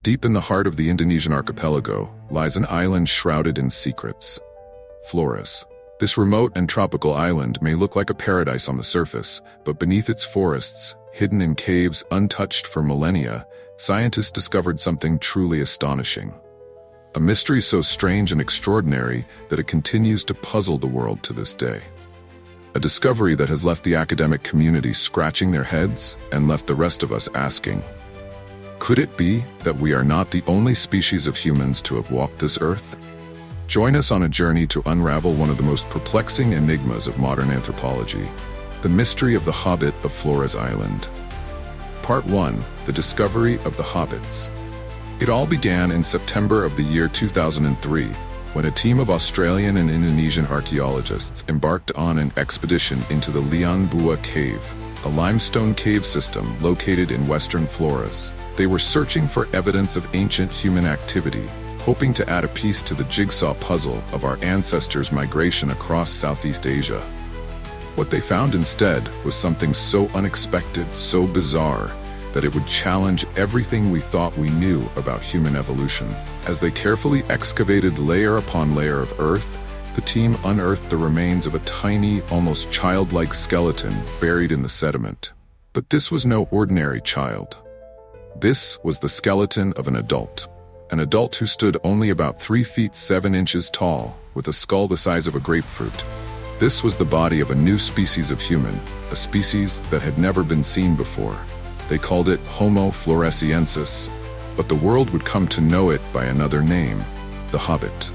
Deep in the heart of the Indonesian archipelago lies an island shrouded in secrets. Flores. This remote and tropical island may look like a paradise on the surface, but beneath its forests, hidden in caves untouched for millennia, scientists discovered something truly astonishing. A mystery so strange and extraordinary that it continues to puzzle the world to this day. A discovery that has left the academic community scratching their heads and left the rest of us asking, could it be that we are not the only species of humans to have walked this earth? Join us on a journey to unravel one of the most perplexing enigmas of modern anthropology, the mystery of the Hobbit of Flores Island. Part 1. The Discovery of the Hobbits. It all began in September of the year 2003, when a team of Australian and Indonesian archaeologists embarked on an expedition into the Lian Bua Cave, a limestone cave system located in western Flores. They were searching for evidence of ancient human activity, hoping to add a piece to the jigsaw puzzle of our ancestors' migration across Southeast Asia. What they found instead was something so unexpected, so bizarre, that it would challenge everything we thought we knew about human evolution. As they carefully excavated layer upon layer of earth, the team unearthed the remains of a tiny, almost childlike skeleton buried in the sediment. But this was no ordinary child. This was the skeleton of an adult who stood only about 3 feet 7 inches tall, with a skull the size of a grapefruit. This was the body of a new species of human, a species that had never been seen before. They called it Homo floresiensis, but the world would come to know it by another name, the Hobbit.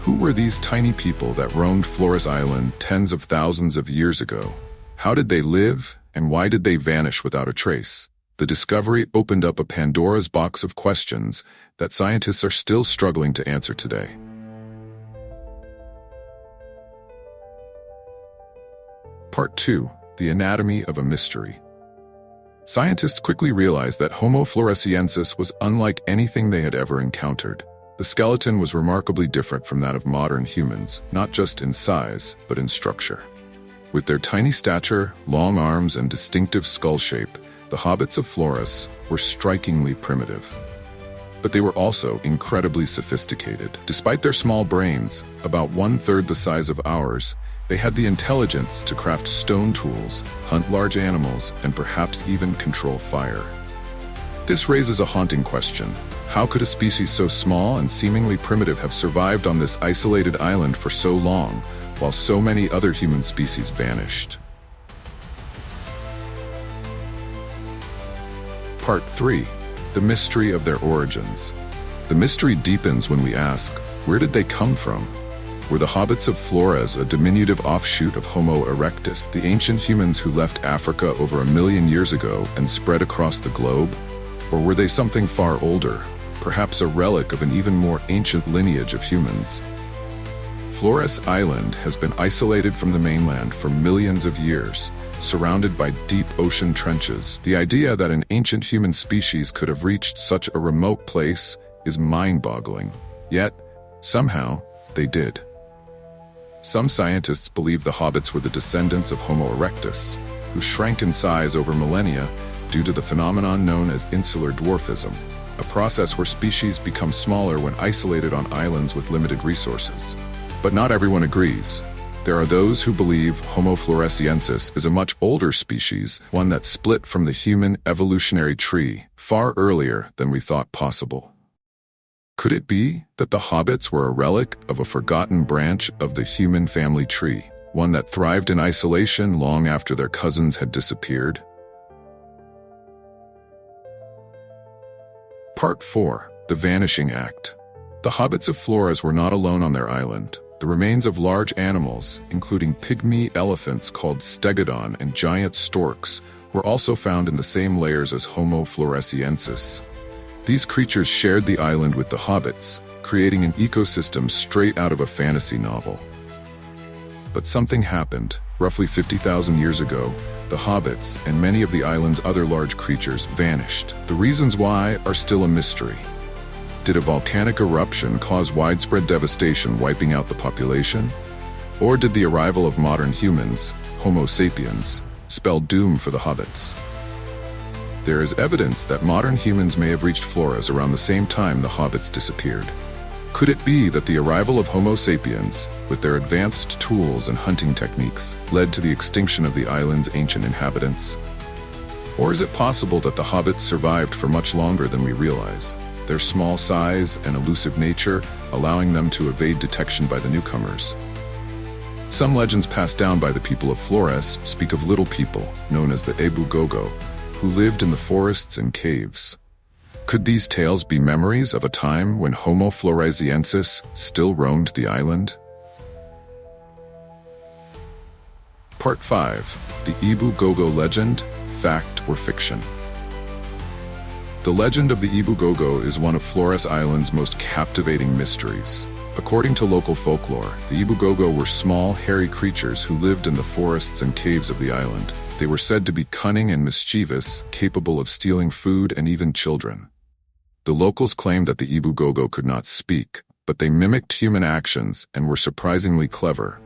Who were these tiny people that roamed Flores Island tens of thousands of years ago? How did they live, and why did they vanish without a trace? The discovery opened up a Pandora's box of questions that scientists are still struggling to answer today. Part 2. The Anatomy of a Mystery. Scientists quickly realized that Homo floresiensis was unlike anything they had ever encountered. The skeleton was remarkably different from that of modern humans, not just in size, but in structure. With their tiny stature, long arms, and distinctive skull shape, the Hobbits of Flores were strikingly primitive. But they were also incredibly sophisticated. Despite their small brains, about 1/3 the size of ours, they had the intelligence to craft stone tools, hunt large animals, and perhaps even control fire. This raises a haunting question. How could a species so small and seemingly primitive have survived on this isolated island for so long, while so many other human species vanished? Part 3. The Mystery of Their Origins. The mystery deepens when we ask, where did they come from? Were the Hobbits of Flores a diminutive offshoot of Homo erectus, the ancient humans who left Africa over 1 million years ago and spread across the globe? Or were they something far older, perhaps a relic of an even more ancient lineage of humans? Flores Island has been isolated from the mainland for millions of years, surrounded by deep ocean trenches. The idea that an ancient human species could have reached such a remote place is mind-boggling. Yet, somehow, they did. Some scientists believe the hobbits were the descendants of Homo erectus, who shrank in size over millennia due to the phenomenon known as insular dwarfism, a process where species become smaller when isolated on islands with limited resources. But not everyone agrees. There are those who believe Homo floresiensis is a much older species, one that split from the human evolutionary tree far earlier than we thought possible. Could it be that the hobbits were a relic of a forgotten branch of the human family tree, one that thrived in isolation long after their cousins had disappeared? Part 4. The Vanishing Act. The Hobbits of Flores were not alone on their island. The remains of large animals, including pygmy elephants called stegodon and giant storks, were also found in the same layers as Homo floresiensis. These creatures shared the island with the hobbits, creating an ecosystem straight out of a fantasy novel. But something happened. Roughly 50,000 years ago, the hobbits and many of the island's other large creatures vanished. The reasons why are still a mystery. Did a volcanic eruption cause widespread devastation, wiping out the population? Or did the arrival of modern humans, Homo sapiens, spell doom for the hobbits? There is evidence that modern humans may have reached Flores around the same time the hobbits disappeared. Could it be that the arrival of Homo sapiens, with their advanced tools and hunting techniques, led to the extinction of the island's ancient inhabitants? Or is it possible that the hobbits survived for much longer than we realize, their small size and elusive nature allowing them to evade detection by the newcomers? Some legends passed down by the people of Flores speak of little people, known as the Ebu Gogo, who lived in the forests and caves. Could these tales be memories of a time when Homo floresiensis still roamed the island? Part 5. The Ebu Gogo Legend, Fact or Fiction? The legend of the Ebu Gogo is one of Flores Island's most captivating mysteries. According to local folklore, the Ebu Gogo were small, hairy creatures who lived in the forests and caves of the island. They were said to be cunning and mischievous, capable of stealing food and even children. The locals claimed that the Ebu Gogo could not speak, but they mimicked human actions and were surprisingly clever.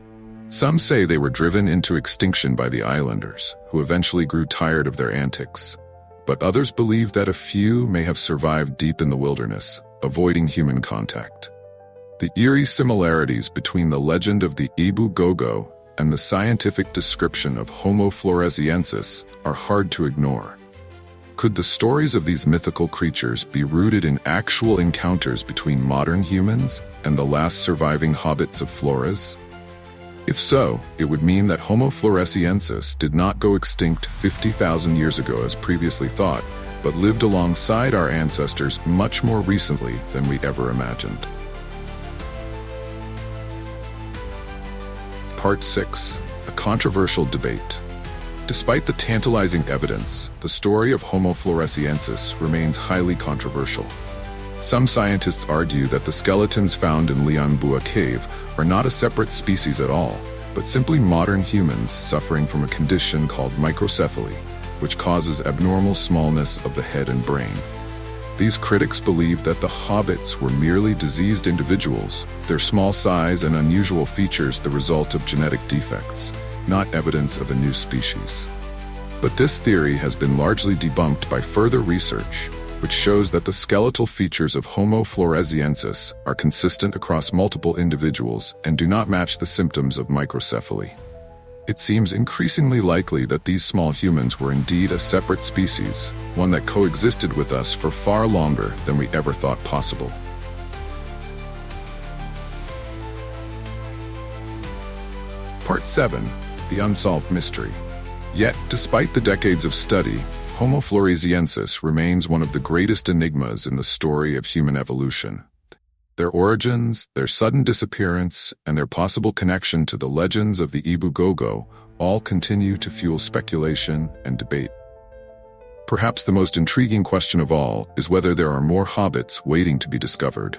Some say they were driven into extinction by the islanders, who eventually grew tired of their antics. But others believe that a few may have survived deep in the wilderness, avoiding human contact. The eerie similarities between the legend of the Ebu Gogo and the scientific description of Homo floresiensis are hard to ignore. Could the stories of these mythical creatures be rooted in actual encounters between modern humans and the last surviving hobbits of Flores? If so, it would mean that Homo floresiensis did not go extinct 50,000 years ago as previously thought, but lived alongside our ancestors much more recently than we ever imagined. Part 6. A controversial debate. Despite the tantalizing evidence, the story of Homo floresiensis remains highly controversial. Some scientists argue that the skeletons found in Lianbua Cave are not a separate species at all, but simply modern humans suffering from a condition called microcephaly, which causes abnormal smallness of the head and brain. These critics believe that the hobbits were merely diseased individuals, their small size and unusual features the result of genetic defects, not evidence of a new species. But this theory has been largely debunked by further research, which shows that the skeletal features of Homo floresiensis are consistent across multiple individuals and do not match the symptoms of microcephaly. It seems increasingly likely that these small humans were indeed a separate species, one that coexisted with us for far longer than we ever thought possible. Part 7. The Unsolved Mystery. Yet, despite the decades of study, Homo floresiensis remains one of the greatest enigmas in the story of human evolution. Their origins, their sudden disappearance, and their possible connection to the legends of the Ebu Gogo all continue to fuel speculation and debate. Perhaps the most intriguing question of all is whether there are more hobbits waiting to be discovered.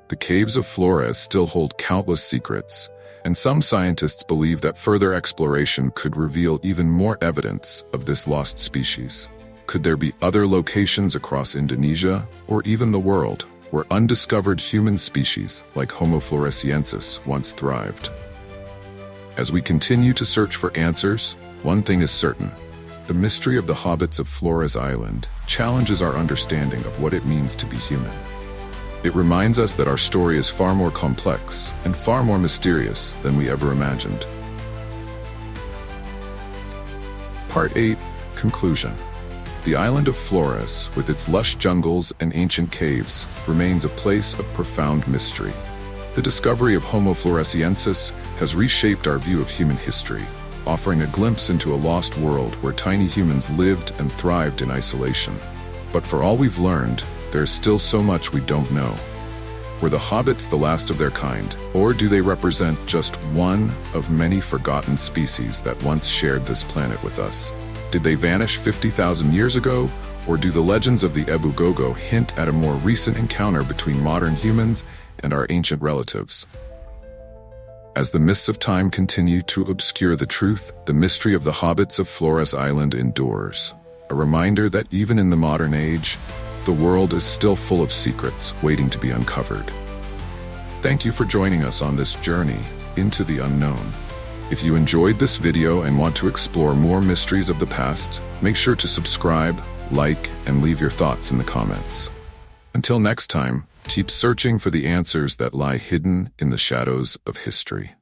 The caves of Flores still hold countless secrets, and some scientists believe that further exploration could reveal even more evidence of this lost species. Could there be other locations across Indonesia, or even the world, where undiscovered human species like Homo floresiensis once thrived? As we continue to search for answers, one thing is certain: the mystery of the Hobbits of Flores Island challenges our understanding of what it means to be human. It reminds us that our story is far more complex and far more mysterious than we ever imagined. Part 8. Conclusion. The island of Flores, with its lush jungles and ancient caves, remains a place of profound mystery. The discovery of Homo floresiensis has reshaped our view of human history, offering a glimpse into a lost world where tiny humans lived and thrived in isolation. But for all we've learned, there's still so much we don't know. Were the hobbits the last of their kind, or do they represent just one of many forgotten species that once shared this planet with us? Did they vanish 50,000 years ago, or do the legends of the Ebu Gogo hint at a more recent encounter between modern humans and our ancient relatives? As the mists of time continue to obscure the truth, the mystery of the Hobbits of Flores Island endures, a reminder that even in the modern age, the world is still full of secrets waiting to be uncovered. Thank you for joining us on this journey into the unknown. If you enjoyed this video and want to explore more mysteries of the past, make sure to subscribe, like, and leave your thoughts in the comments. Until next time, keep searching for the answers that lie hidden in the shadows of history.